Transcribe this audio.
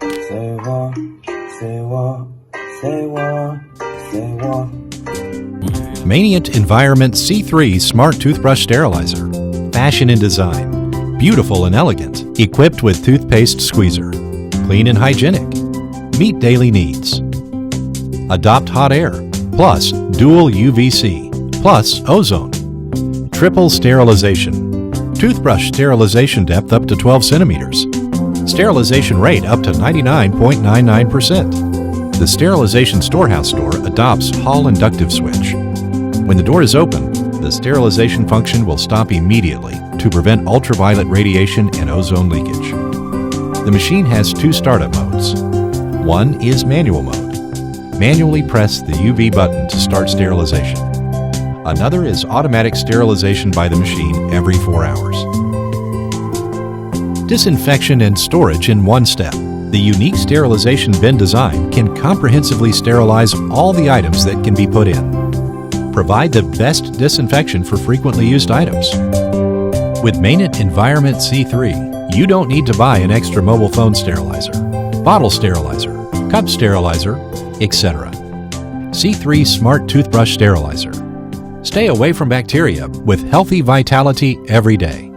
Say what? Say what? Say what? Say what? ManietEnv C3 Smart Toothbrush Sterilizer. Fashion and design. Beautiful and elegant. Equipped with toothpaste squeezer. Clean and hygienic. Meet daily needs. Adopt hot air. Plus dual UVC. Plus ozone. Triple sterilization. Toothbrush sterilization depth up to 12 centimeters. Sterilization rate up to 99.99%. The sterilization storehouse door adopts Hall inductive switch. When the door is open, the sterilization function will stop immediately to prevent ultraviolet radiation and ozone leakage. The machine has two startup modes. One is manual mode. Manually press the UV button to start sterilization. Another is automatic sterilization by the machine every 4 hours. Disinfection and storage in one step. The unique sterilization bin design can comprehensively sterilize all the items that can be put in. Provide the best disinfection for frequently used items. With ManietEnv C3, you don't need to buy an extra mobile phone sterilizer, bottle sterilizer, cup sterilizer, etc. C3 Smart Toothbrush Sterilizer. Stay away from bacteria with healthy vitality every day.